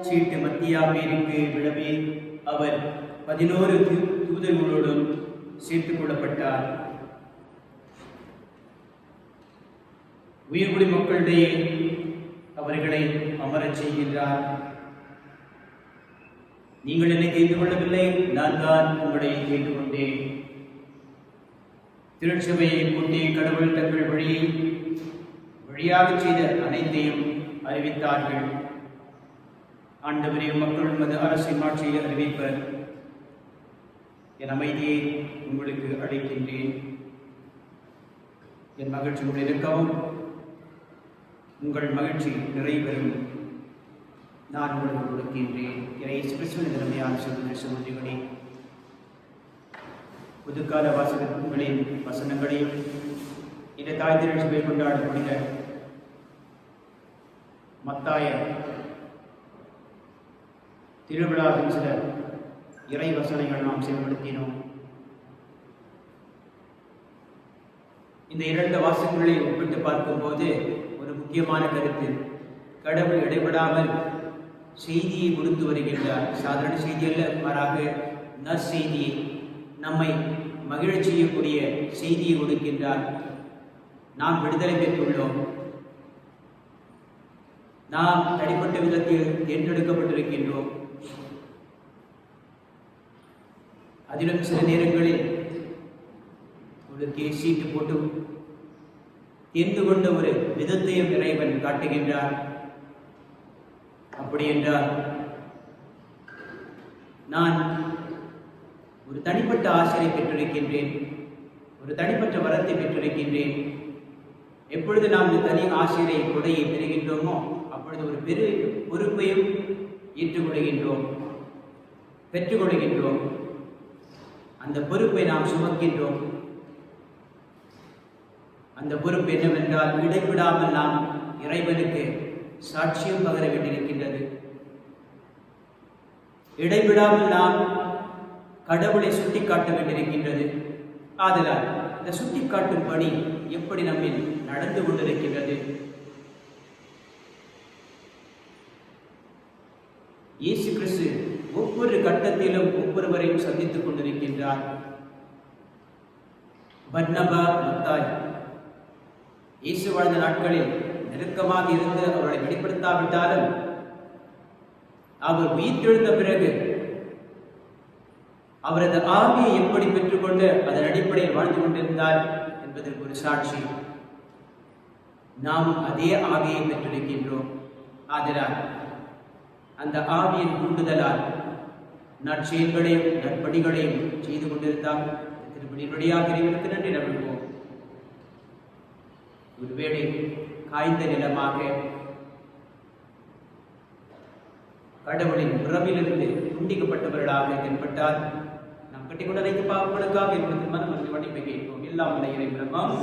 சீட்டு மத்தியா பேருக்கு விடவே அவர் 11 தூதர்களோடும் சேர்த்துக் கொள்ளப்பட்டார். உயிர்குடி மக்களிடையே அவர்களை அமரச் செய்கின்றார். நீங்கள் என்னை தெரிந்து கொள்ளவில்லை, நான் தான் உங்களை கேட்டுக்கொண்டேன். திருச்சபையை கொண்டே கடவுள் தங்கள் வழியாக செய்த அனைத்தையும் அறிவித்தார்கள். ஆண்டவரே, மக்கள் மது அரசை மாற்றியை அறிவிப்பர். என் அமைதியை உங்களுக்கு அழைக்கின்றேன். என் மகிழ்ச்சி உங்கள் இருக்கவும் உங்கள் மகிழ்ச்சி நிறைவேறும் நான் உங்களுக்கு கொடுக்கின்றேன். இயேசு கிறிஸ்துவின் திறமையான சகோதரிகளே, புதுக்கால வாசகங்களின் வசனங்களையும் இந்த தாய் திருச்சபை கொண்டாடக்கூடிய மத்தாய திருவிழாவின் சில இறை வசனங்கள் நாம் செயல்படுத்தினோம். இந்த 2 வாசகங்களை ஒப்பிட்டு பார்க்கும்போது ஒரு முக்கியமான கருத்து, கடவுள் இடைவிடாமல் செய்தியை கொடுத்து வருகின்றார். சாதாரண செய்தி அல்ல, மாறாக நற்செய்தியை, நம்மை மகிழச் செய்யக்கூடிய செய்தியை கொடுக்கின்றார். நாம் விடுதலை பெற்றுள்ளோம். நாம் தனிப்பட்ட விதத்தில் தேர்ந்தெடுக்கப்பட்டிருக்கின்றோம். அதிலும் சில நேரங்களில் ஒரு சீட்டு போட்டு தெரிந்து கொண்ட ஒரு விதத்தையும் இறைவன் காட்டுகின்றார். அப்படி என்றால் நான் ஒரு தனிப்பட்ட ஆசிரியை பெற்றிருக்கின்றேன், ஒரு தனிப்பட்ட வரத்தை பெற்றிருக்கின்றேன். எப்பொழுது நாம் இந்த தனி ஆசிரியை கொடையை பெறுகின்றோமோ அப்பொழுது ஒரு பெரு பொறுப்பையும் ஏற்றுக்கொள்கின்றோம், பெற்றுக்கொள்கின்றோம். அந்த பொறுப்பை நாம் சுமக்கின்றோம். அந்த பொறுப்பு என்னவென்றால், இடைவிடாமல் நாம் இறைவனுக்கு சாட்சியம் பகர வேண்டியிருக்கின்றது. இடைவிடாமல் நாம் கடவுளை சுட்டிக்காட்ட வேண்டியிருக்கின்றது. ஆதலால் இந்த சுட்டிக்காட்டும் பணி எப்படி நம்மில் நடந்து கொண்டிருக்கின்றது? இயேசு கிறிஸ்து ஒவ்வொரு கட்டத்திலும் ஒவ்வொருவரையும் சந்தித்துக் கொண்டிருக்கின்றார். பர்னபா, மத்தாய் இயேசு வாழ்ந்த நாட்களில் நெருக்கமாக இருந்து அவர்களை வெளிப்படுத்தாவிட்டாலும் அவர் உயிர்த்தெழுந்த பிறகு அவரது ஆவியை எப்படி பெற்றுக்கொண்டு அதன் அடிப்படையில் வாழ்ந்து கொண்டிருந்தார் என்பதற்கு ஒரு சாட்சி. நாம் அதே ஆவியை பெற்றிருக்கின்றோம். ஆதலால் அந்த ஆவியின் தூண்டுதலால் நற்செயல்களையும் நற்பணிகளையும் செய்து கொண்டிருந்தால் திருப்பணிபடியாக இறைவனுக்கு நன்றி நல்குவோம். ஒருவேளை காய்ந்த நிலமாக கடவுளின் உறவிலிருந்து துண்டிக்கப்பட்டவர்களாக தென்பட்டால் நாம் கட்டிக்கொண்ட அனைத்து பாவங்களுக்காக என்பது மனம் மன்னிப்பை கேட்போம். எல்லாம் உள்ள இறைவனமாம்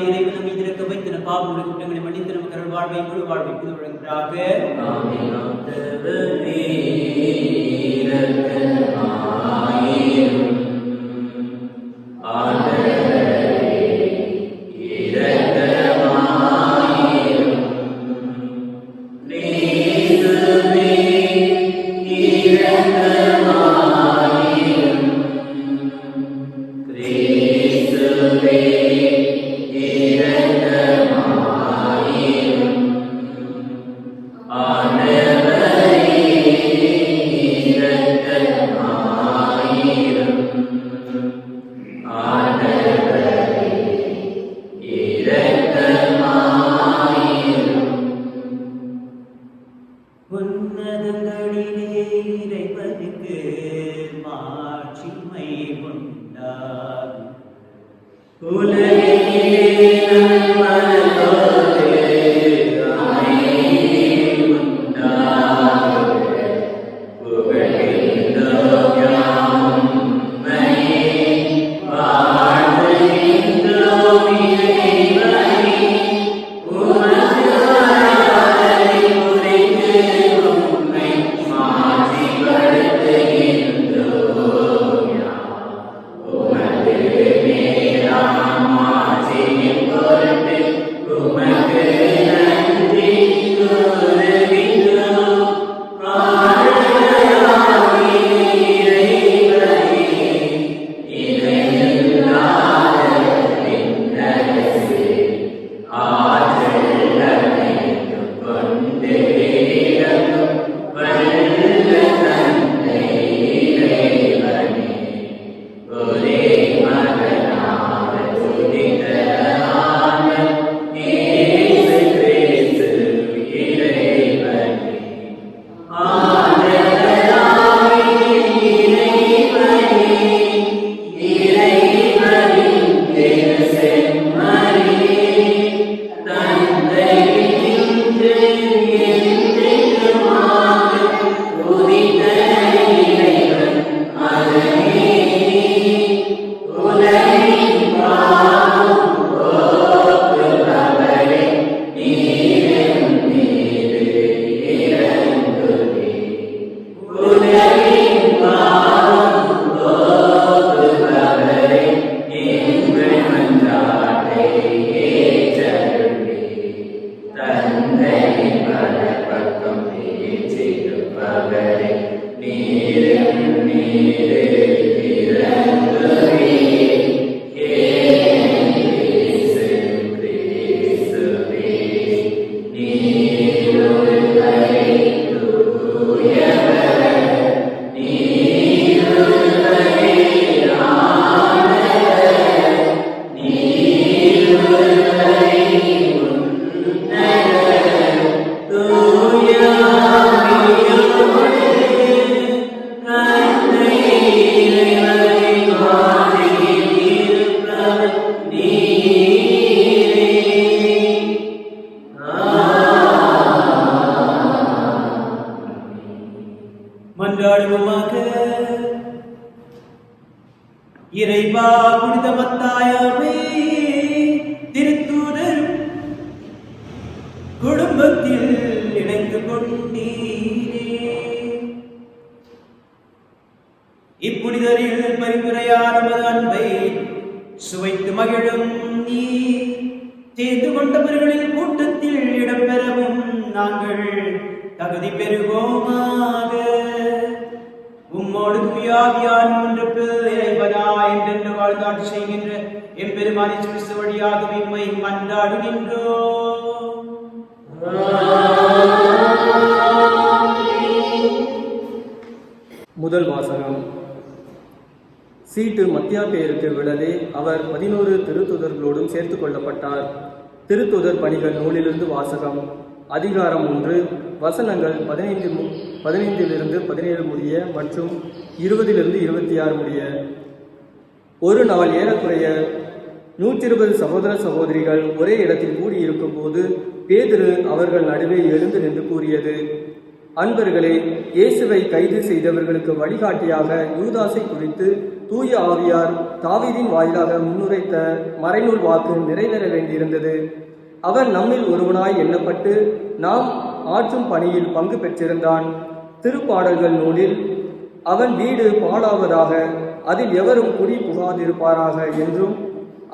இறைவனும் மீதிருக்க வைத்தின பாவங்களை குற்றங்களை மன்னித்து கொடுத்து நமக்கு அருள் வாழ்வை முழு வாழ்வை புது வழங்குகிறாக. இறைவா புனித மத்தாயமே திருத்தூதர் குடும்பத்தில் இணைந்து கொண்டீரே. இப்புனிதரில் பரிந்துரையான அன்பை சுவைத்து மகிழும் நீர் தேர்ந்து கொண்டவர்களின் கூட்டத்தில் இடம்பெறவும் நாங்கள் தகுதி பெறுவோமாக. உம்மோடு தூயாவியான் ஒன்றுப்பில் இறைவனா என்றென்று வாழ்ந்தாட்சி செய்கின்ற எம்பெருமான் இயேசு கிறிஸ்து வழியாக உம்மை மன்றாடுகின்றோம். முதல் வாசகம். சீட்டு மத்தியா பேருக்கு விழவே அவர் 11 திருத்துதர்களோடும் சேர்த்து கொள்ளப்பட்டார். திருத்துதர் பணிகள் நூலிலிருந்து வாசகம். அதிகாரம் 1, வசனங்கள் 15 17 முடிய மற்றும் 20 26 முடிய. ஒரு நாள் ஏறக்குறைய 120 சகோதர சகோதரிகள் ஒரே இடத்தில் கூடியிருக்கும் போது பேதுரு அவர்கள் நடுவே எழுந்து நின்று கூறியது, அன்பர்களே, இயேசுவை கைது செய்தவர்களுக்கு வழிகாட்டியாக யூதாசை குறித்து தூய ஆவியார் தாவீதின் வாயிலாக முன்னுரைத்த மறைநூல் வாக்கு நிறைவேற வேண்டியிருந்தது. அவன் நம்மில் ஒருவனாய் எண்ணப்பட்டு நாம் ஆற்றும் பணியில் பங்கு பெற்றிருந்தான். திருப்பாடல்கள் நூலில் அவன் வீடு பாழாவதாக, அதில் எவரும் குடி புகாதிருப்பாராக என்றும்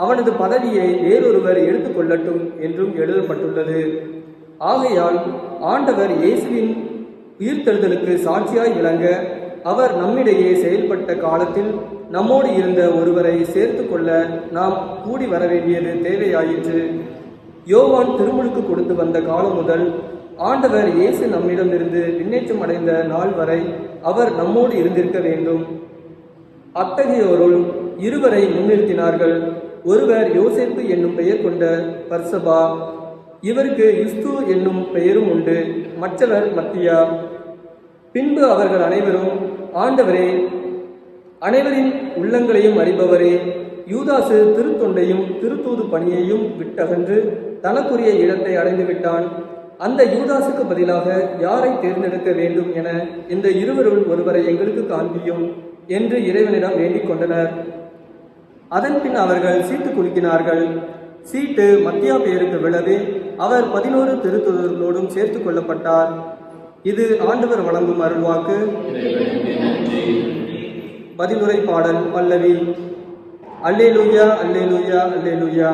அவனது பதவியை வேறொருவர் எடுத்துக்கொள்ளட்டும் என்றும் எழுதப்பட்டுள்ளது. ஆகையால் ஆண்டவர் இயேசுவின் உயிர்த்தெழுதலுக்கு சாட்சியாய் விளங்க அவர் நம்மிடையே செயல்பட்ட காலத்தில் நம்மோடு இருந்த ஒருவரை சேர்த்து கொள்ள நாம் கூடி வர வேண்டியது தேவையாயிற்று. யோவான் திருமுழுக்கு கொடுத்து வந்த காலம் முதல் ஆண்டவர் இயேசு நம்மிடமிருந்து விண்ணேற்றம் அடைந்த நாள் வரை அவர் நம்மோடு இருந்திருக்க வேண்டும். அத்தகையோருள் இருவரை முன்னிறுத்தினார்கள். ஒருவர் யோசேப்பு என்னும் பெயர் கொண்ட பர்சபா, இவருக்கு யுஸ்து என்னும் பெயரும் உண்டு. மற்றவர் மத்தியா. பின்பு அவர்கள் அனைவரும், ஆண்டவரே, அனைவரின் உள்ளங்களையும் அறிபவரே, யூதாசு திருத்தொண்டையும் திருத்தூது பணியையும் விட்டகன்று தனக்குரிய இடத்தை அடைந்து விட்டான். அந்த யூதாசுக்கு பதிலாக யாரை தேர்ந்தெடுக்க வேண்டும் என இந்த இருவருள் ஒருவரை எங்களுக்கு காண்பியும் என்று இறைவனிடம் வேண்டிக் கொண்டனர். அதன் பின் அவர்கள் சீட்டு குலுக்கினார்கள். சீட்டு மத்தியா பேருக்கு விழவே அவர் 11 திருத்துதர்களோடும் சேர்த்து கொள்ளப்பட்டார். இது ஆண்டவர் வழங்கும் அருள்வாக்கு. பதிலுரை பாடல் பல்லவி. அல்லேலூயா அல்லேலூயா அல்லேலூயா.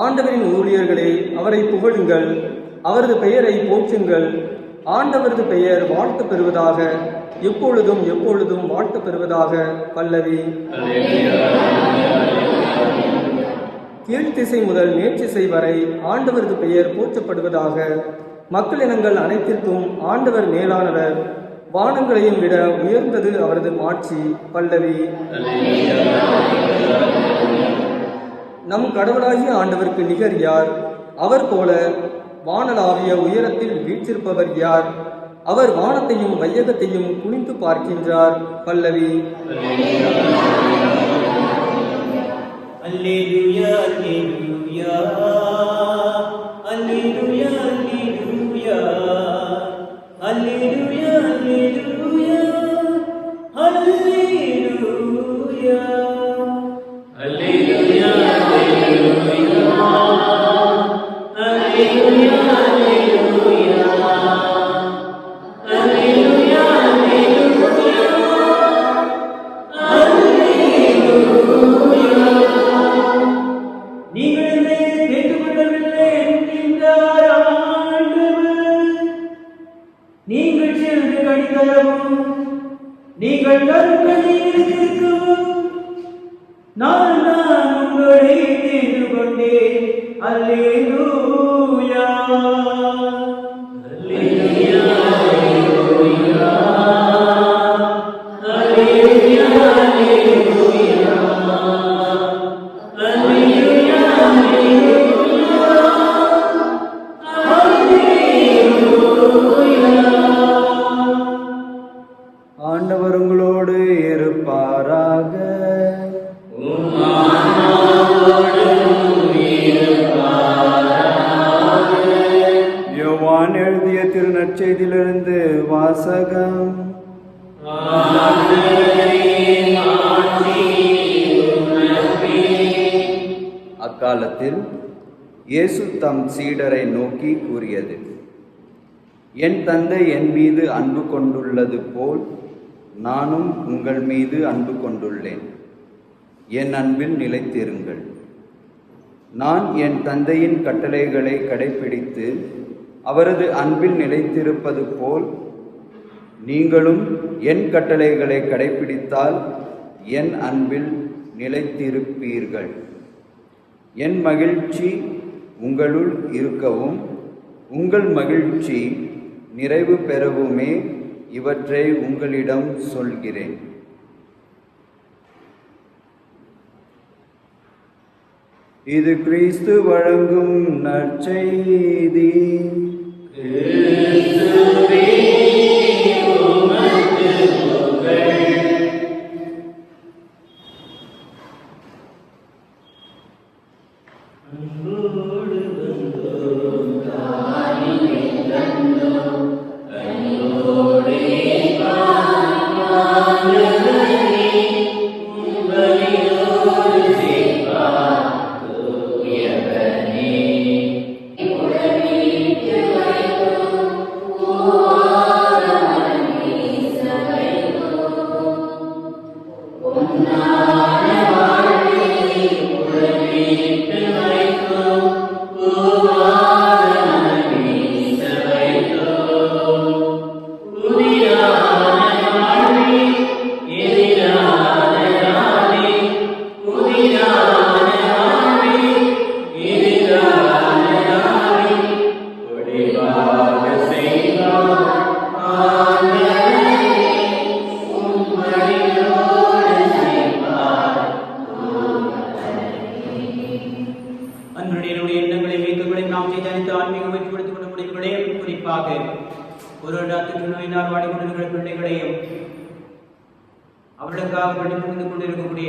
ஆண்டவரின் ஊழியர்களே, அவரை புகழுங்கள், அவரது பெயரை போற்றுங்கள். ஆண்டவரது பெயர் வாழ்த்து பெறுவதாக, எப்பொழுதும் எப்பொழுதும் வாழ்த்து பெறுவதாக. பல்லவி. கீழ்த்திசை முதல் மேற்திசை வரை ஆண்டவரது பெயர் போற்றப்படுவதாக. மக்களினங்கள் அனைத்திற்கும் ஆண்டவர் மேலானவர், வானங்களையும் விட உயர்ந்தது அவரது மாட்சி. பல்லவி. நம் கடவுளாகிய ஆண்டவருக்கு நிகர் யார்? அவர் போல வானளாவிய உயரத்தில் வீற்றிருப்பவர் யார்? அவர் வானத்தையும் வையகத்தையும் குனிந்து பார்க்கின்றார். பல்லவி. அல்லேலூயா அல்லேலூயா அல்லேலூயா அல்லேலூயா அல்லேலூயா அல்லேலூயா அல்லேலூயா அல்லேலூயா நீங்கள் நான் உங்களை தேர்ந்து கொண்டேன். அல்லேலூயா அல்லேலூயா அல்லேலூயா அல்லேலூயா அல்லேலூயா அல்லேலூயா அல்லேலூயா. ஆண்டவர் உங்களோடு இருப்பாராக. யோவான் எழுதிய திருநற்செய்தியிலிருந்து வாசகம். அக்காலத்தில் இயேசு தம் சீடரை நோக்கி கூறியது, என் தந்தை என் மீது அன்பு கொண்டுள்ளது போல் நானும் உங்கள் மீது அன்பு கொண்டுள்ளேன். என் அன்பில் நிலைத்திருங்கள். நான் என் தந்தையின் கட்டளைகளை கடைப்பிடித்து அவரது அன்பில் நிலைத்திருப்பது போல் நீங்களும் என் கட்டளைகளை கடைப்பிடித்தால் என் அன்பில் நிலைத்திருப்பீர்கள். என் மகிழ்ச்சி உங்களுள் இருக்கவும் உங்கள் மகிழ்ச்சி நிறைவு பெறவுமே இவற்றை உங்களிடம் சொல்கிறேன். இது கிறிஸ்து வழங்கும் நற்செய்தி. Bye. அவர்களுக்காக படித்து கொண்டிருக்கக்கூடிய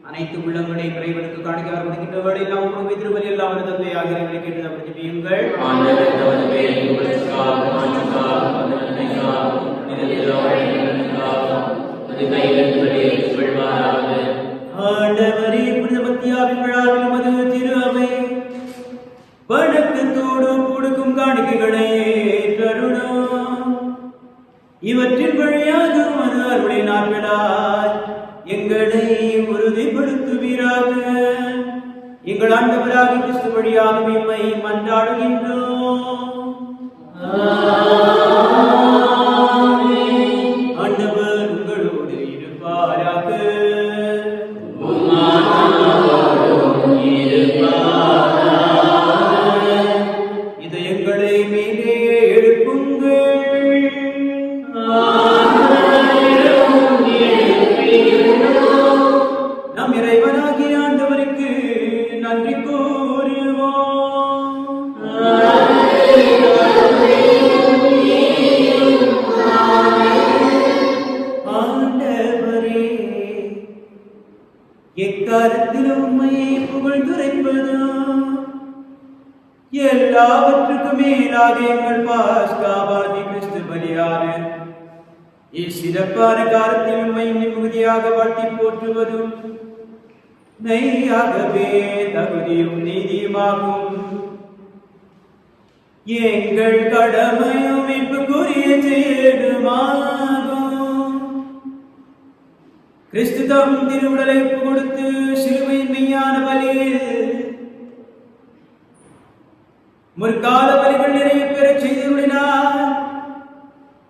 அனைத்து உள்ளங்களையும் இறைவனுக்கு காணிக்கையாக கொடுக்கின்ற வேளையில் உங்களுடைய திருப்பலி எல்லாம் தந்தையாக இறைவனை கேட்டு அப்படி ஜெபியுங்கள். ஆண்டவரே, புனித மத்தியாவின் விழாவில் உமது திரு அவை வணக்கத்தோடு கொடுக்கும் காணிக்கைகளை தருணம். இவற்றின் வழியாக உமது அருளை நாட்களாய் எங்களை உறுதிப்படுத்துவீராக. எங்கள் ஆண்டவராக கிறிஸ்து வழியாக உம்மை மன்றாடுகின்றோம். ஆண்டவர் உங்களோடு இருப்பாராக. இதயங்களை மேலே எழுப்புங்கள். நம் இறைவனாகிய ஆண்டவருக்கு நன்றி கூறுவோம். ஆண்டவரே, எக்காலத்திலும் உம்மையை புகழ்ந்துரைப்பதா எல்லாவற்றுக்கும் மேலாக எங்கள் பாஸ்காவாதி கிறிஸ்து பலியான இச்சிறப்பான காலத்தில் உம்மை நிம்மதியாக வாழ்த்தி போற்றுவதும் மெய்யாகவே தகுதியும் நீதியுமாகும். எங்கள் கடமையும் மீட்புக்குரிய செயலுமாகும். கிறிஸ்து தம் திருவுடலை கொடுத்து சிலுவையின் மெய்யான பலியில் முற்கால பலிகள் நிறைய பெறச் செய்துள்ளார்.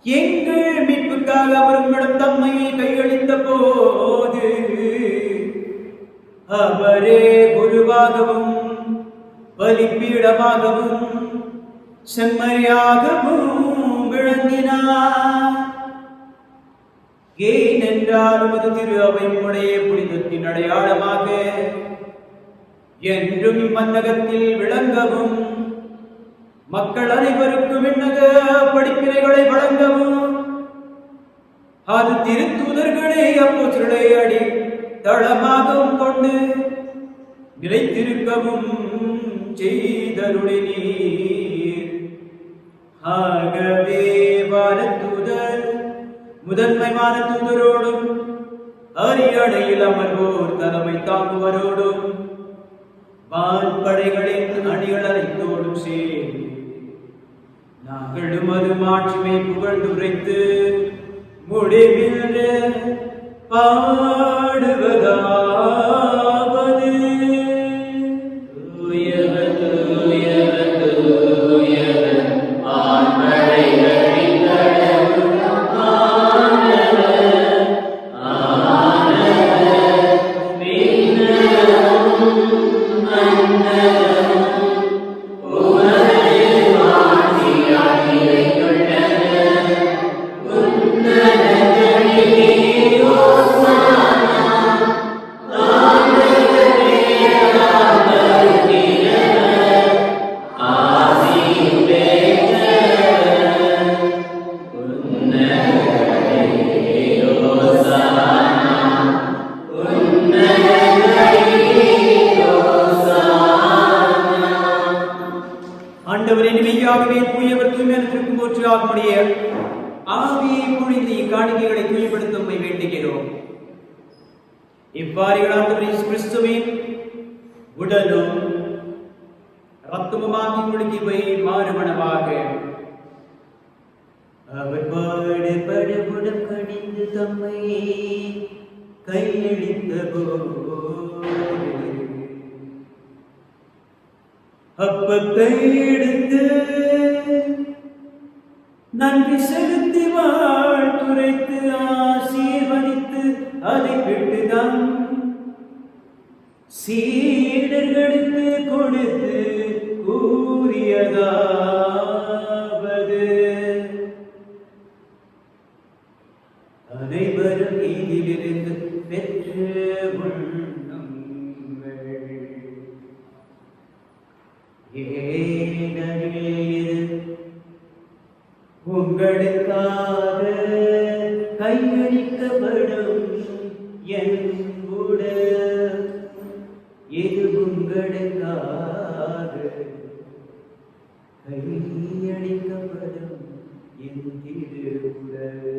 எங்கள் மீட்புக்காக அவர்களிடம் தம்மையை கையளித்த போது அவரே குருவாகவும் பலிப்பீடமாகவும் செம்மறியாகவும் விளங்கினார். ஏனென்றால் உமது திரு அவை உடைய புனிதத்தின் அடையாளமாக என்றும் இம்மன்னகத்தில் விளங்கவும் மக்கள் அனைவருக்கும் விண்ணக படிப்பினைகளை வழங்கவும் அது திருத்தூதர்களை அப்போஸ்தலரை அடி தளமாகவும் கொண்டு நிலைத்திருக்கவும் செய்தருளினீர். ஆகவே வானதூதர் முதன்மை வானதூதரோடும் அரியணையில் அமர்வோர் தலைமை தாங்குவரோடும் வான்படைகளின் அணிகள் அனைத்தோடும் சேர்ந்து நாங்கள் உமது மாட்சிமை புகழ்ந்துரைத்து முடிவில் பாடுவதாவது. தூயவர் தூயவர் தூயவர் வான்படைகளின் கடவுள் ஆண்டவர் ஆண்டவர் விண்ணகமும் மன்னகமும் உமது ஆட்சியால் நிறைந்துள்ளன. உன்னதங்களிலே ஓசானா. ஆண்டவரே வருகிறவர். ஆசி பெற்றவர். உன்னதங்களிலே ஓசானா. ஆண்டவரே, மெய்யாகவே தூயவர் தூய்மையான போற்று ஆகுடைய ஆவியை பொழிந்து இக்காணிக்கைகளை தூய்மைப்படுத்த உம்மை வேண்டுகிறோம். இவ்வாறு ஆண்டவர் இயேசு கிறிஸ்துவின் உடலும் இரத்தமுமாகி முழுகிவை மாறுமணமாக அவர் பாடுபடவுடன் கடிந்து தம்மை கையளித்த போது அப்பத்தை எடுத்து நன்றி செலுத்தி வாழ்த்துரைத்து ஆசீர்வதித்து அதை விட்டுதான் சீடர்களுக்கு கொடுத்து கூறியதாவது, அனைவரும் இதிலிருந்து பெற்று உண்ணுங்கள். ஏனெனில் உங்களுக்காக கையளிக்கப்படும் என் உடல், இது உங்களுக்காக கையளிக்கப்படும் என் திருவுடல்.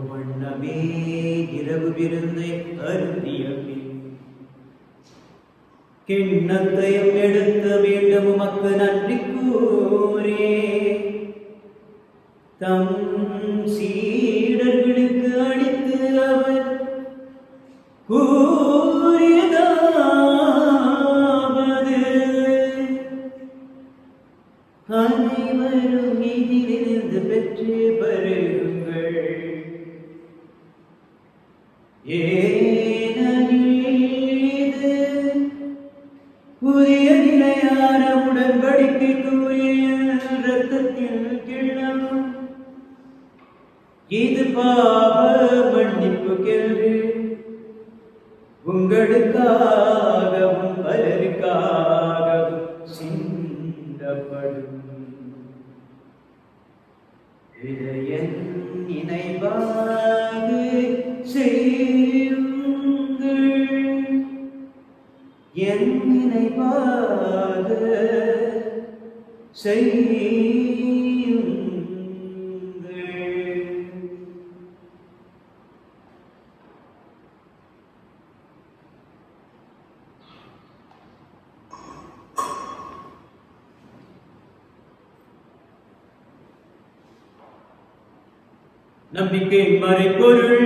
வண்ணமே இரவு விருந்தை அருந்திய பின் கிண்ணத்தையும் எடுத்து மீண்டும் உமக்கு நன்றி கூறே தம் சீடர்களுக்கு அளித்து அவர் கூறியதாவது, அனைவரும் இதிலிருந்து பெற்று பருகுங்கள். ஏனெனில் புதிய நிலையான உடன்படிக்கைக்குரிய இரத்தத்தின் கிண்ணம், இது பாவ மன்னிப்புக்கென்று உங்களுக்காகவும் பலருக்காகவும் சிந்தப்படும். இதை என் நினைவாக செய்யுங்கள், என் நினைவாக செய்யுங்கள். நம்பிக்கை மறைபொருள்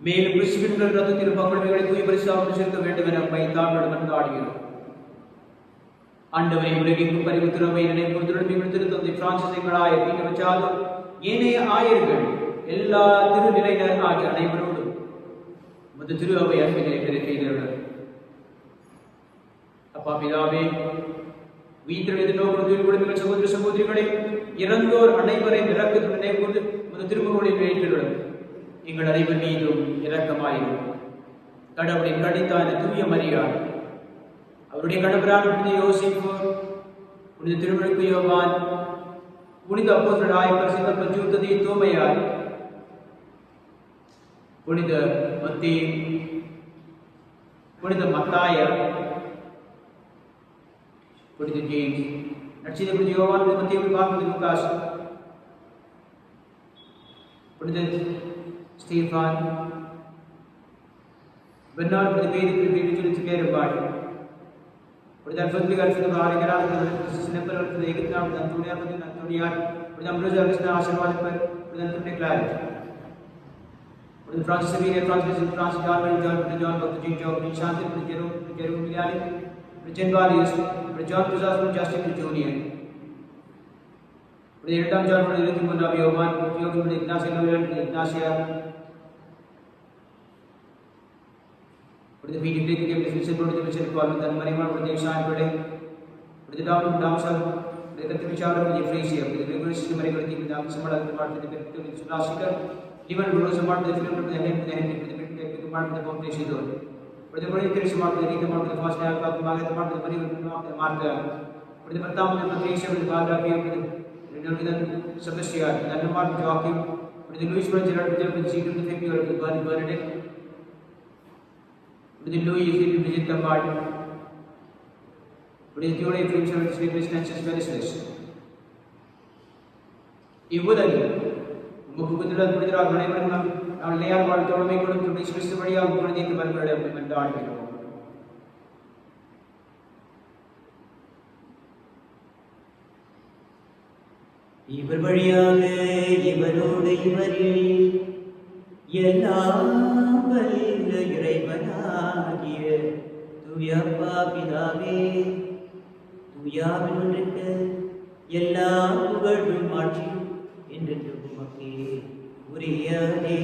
மேலும் கிறிஸ்துவின் ரத்தத்தில் பங்குடைமைகளை தூய் பரிசாக செலுத்த வேண்டும் என நம்மை தாழ்வுடன் மன்றாடுகிறோம். ஆண்டவரை உலகிற்கும் பரிவு திறமை நினைவுறுத்துடன் திருத்தந்தை பிரான்சிஸ் எங்களாய பீட்டர் மச்சாது ஏனைய ஆயர்கள் எல்லா திருநிலையினர் ஆகிய அனைவரோடும் மது திரு அவை அன்பினை பெற செய்தவர். அப்பா பிதாவே, உயிர்த்தெழுந்து நோக்கு குடும்பங்கள் சகோதர சகோதரிகளை இறந்தோர் அனைவரை இறக்கத்துடன் நினைவுகூர்ந்து மது திருமுகங்களில் வைத்துள்ளனர். எங்கள் அனைவர் மீதும் இரக்கமாயிரும். கடவுளின் கடித்தான தூய மரியாள், அவருடைய கணவரான புனித யோசிப்பு, புனித திருமுழுக்கு யோவான், புனித அப்போஸ்தலராகிய பரிசுத்த பரிசுத்த தோமையார், புனித மத்தேயு, புனித மத்தாயர், புனித ஜேம்ஸ், நற்செய்தி புனித யோவான், புனித மத்தேயு, புனித லூகாஸ், புனித ஸ்டீஃபான், பெர்னார்ட், புனித பேதுரு, புனித பேதுருவாள், புனித அல்போன்ஸ், புனித ஆரோக்கியரால், புனித சின்னப்பர், புனித எகிப்தினார், புனித அந்தோனியார், புனித அந்தோனியார், புனித அம்ப்ரோஸ் அகஸ்டின் ஆசீர்வாதப்பர், புனித அந்தோனிய கிளாரட், புனித Francis Xavier, Francis John Mary John, புனித ஜான் பக்தஜி ஜோ, புனித சாந்தி, புனித ஜெரோம் மிலியானி, புனித ஜென்வாலியஸ், புனித ஜான் குசாஸ், புனித ஜஸ்டின், புனித ஜூனியர், புனித இரண்டாம் ஜான், புனித 23ஆம் யோவான், புனித இக்னாசியா நோயல், புனித இக்னாசியா, புனித பீட்டி கிரேத்திகே, புனித வின்சென்ட், புனித வின்சென்ட் பால், புனித மரிமான், புனித ஷான் படே, புனித டாம்சல், புனித கத்திரிச்சாளர், புனித ஃப்ரேசியா, புனித கிரிகோரியஸ் மரிகொடுத்தி, புனித ஆக்சிமடா, புனித புனித சுலாசிகர், இவன் ரோசமான், புனித பிலிப், புனித ஹென்ரி, புனித பெட்கே, புனித பால், புனித பவுண்டேஷன், प्रतिबंधित कृषि मार्ग रीति मार्ग फास्ट है आपका मार्ग मार्ग परिवर्तन मार्ग प्रतिबद्धता में प्रतीक्षा में बाधा के रिडोमिनन सदस्य धन्यवाद जॉकी प्रति लुइस पर जेराल्ड प्रति सीक्रेट फेक्टी और बर्नेट प्रति लुइस विजिट कमांड प्रति थियोरी फ्यूचर स्पेशलिस्ट स्पेशलिस्ट इवुदगी मुकुकुदल प्रति रागणे पर और लेयर वाल तोड़ में कोड तो स्पेशल बढ़िया गुण देते बन बड़े अपने दाढ़ पे இவர் வழியாக இவரோடு இவரில் எல்லாம் வல்ல இறைவனாகிய தூய அப்பா பிதாவே தூயாவின் ஒன்றிற்கு எல்லா புகழும் ஆட்சியும் என்றென்றும் உமக்கே உரியதே.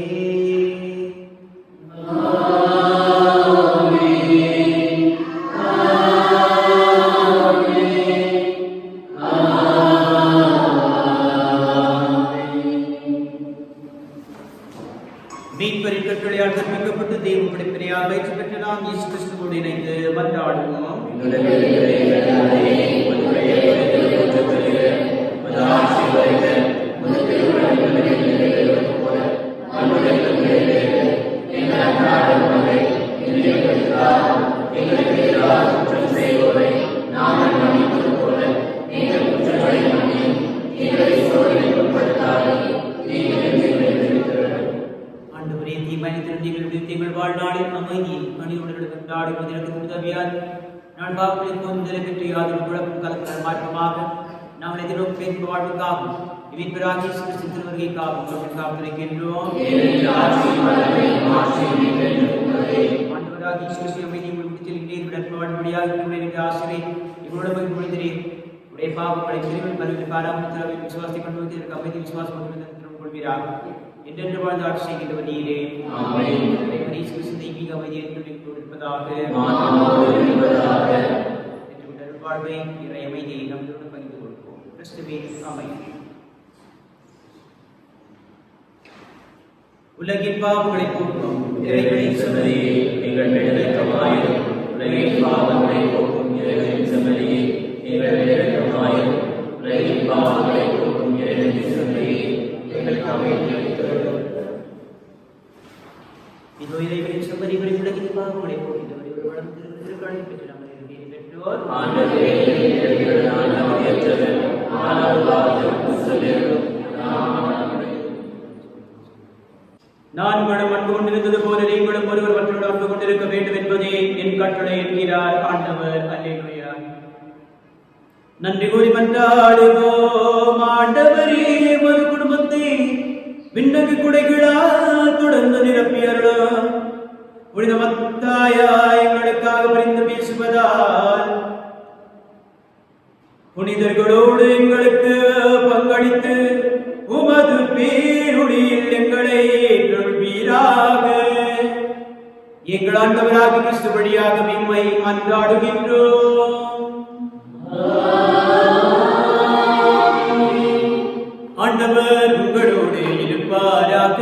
மீட்பரின் கட்டளையால் கற்பிக்கப்பட்டு தேவ படைப்பினையால் பயிற்சி பெற்ற நாம் இயேசு கிறிஸ்துவோடு இணைந்து மன்றாடுவோம். வாழ்நாளில் அமைதி பணியுடன் கொண்டாடுவதற்கு உதவியால் நான் பாவத்தில் கொஞ்சம் பெற்று யாதொரு குழப்பம் கலக்கிற மாற்றமாக நாம் எதிர்நோக்கி வாழ்வுக்காகும் இவ்வின்பராகி சிறு வருகைக்காகும் காத்திருக்கின்றோம். ஆண்டவராகி சிறு அமைதி முடித்தில் வாழ்வடியாக ஆசிரியை இவருடன் பொழுதிரேன் உடைய பாவங்களை திருவிழ் பல்வேறு பாராமத்தில் விசுவாசத்தை கொண்டு வந்து அமைதி விசுவாசம் கொள்வீராக என்றென்று வாழ்ந்து ஆட்சி செய்கின்றவர் நீரே. தெய்வீக அமைதி என்று இருப்பதாக வாழ்வை இறை அமைதியை நம்மளுடன் பகிர்ந்து கொடுப்போம். கிறிஸ்துவே அமைதி. உலகின் பாவங்களை போக்கும் இறைவனின் சமரியே எங்கள் மேல் இரக்கமாயிரும். உலகின் பாவங்களை போக்கும் இறைவனின் சமரியே எங்கள் மேல் இரக்கமாயிரும். உலகின் பாவங்களை போக்கும் இறைவனின் சமரியே எங்களுக்கு அமைதி அளித்தருளும். இதோ இறைவனின் சமரிகளை உலகின் பாவங்களை போக்கின்றவர் இவர் வளர்ந்து திருக்கடை பெற்று நம்மை பெற்றோர் ஆண்டவரே நான் உங்களிடம் அன்பு கொண்டிருந்தது போல நீங்களும் ஒருவர் மற்றோடு அன்பு கொண்டிருக்க வேண்டும் என்பதே என் கட்டளை என்கிறார் ஆண்டவர். அல்லேலூயா. நன்றி கூறி மன்றாடுவோம். ஆண்டவரே ஒரு குடும்பத்தை விண்ணகு குடைகளால் தொடர்ந்து நிரப்பியருளும். புனித மத்தாயா எங்களுக்காக பரிந்து பேசுவதால் புனிதர்களோடு எங்களுக்கு பங்களித்து உமது பேருளியில் எங்களை ஏற்றுள்வீராக. எங்கள் ஆண்டவராகிய கிறிஸ்து வழியாக உம்மை மன்றாடுகின்றோம். ஆண்டவர் உங்களோடு இருப்பாராக.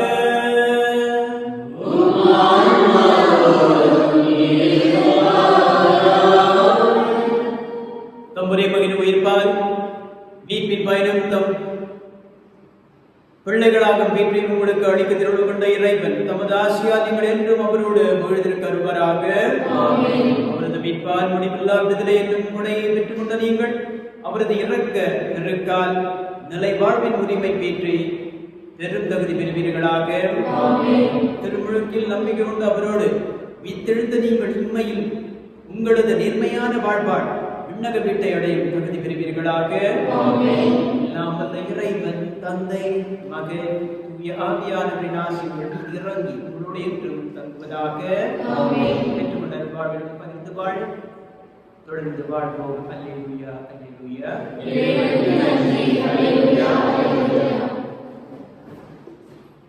தம்முடைய மகன் உயிர்ப்பால் மீட்பின் பயணம் தம் பிள்ளைகளாக மீட்பின் உங்களுக்கு அளிக்க திருவுள்ள கொண்ட இறைவன் தமது ஆசியால் நீங்கள் என்றும் அவரோடு பொழுதிற்கு அருள்வாராக. அவரது மீட்பால் முடிவில்லா விடுதலை என்னும் கொடையை பெற்றுக் கொண்ட நீங்கள் அவரது இறக்க நெருக்கால் நிலை வாழ்வின் உரிமை பெற்று பெரும் தகுதி பெறுவீர்களாக. திருமுழுக்கில் நம்பிக்கை கொண்டு அவரோடு வித்தெழுந்த நீங்கள் உண்மையில் உங்களது நேர்மையான வாழ்வாள் விண்ணக வீட்டை அடையும் தகுதி பெறுவீர்களாக. எல்லாம் வல்ல இறைவன் தந்தை மகன் தூய ஆவியானவரின் ஆசீர்வாதம் இறங்கி உங்களோடு என்றும் தங்குவதாக. பெற்றுக்கொண்ட வாழ்வில் பகிர்ந்து வாழ் தொடர்ந்து வாழ்வோம். அல்லேலூயா அல்லேலூயா.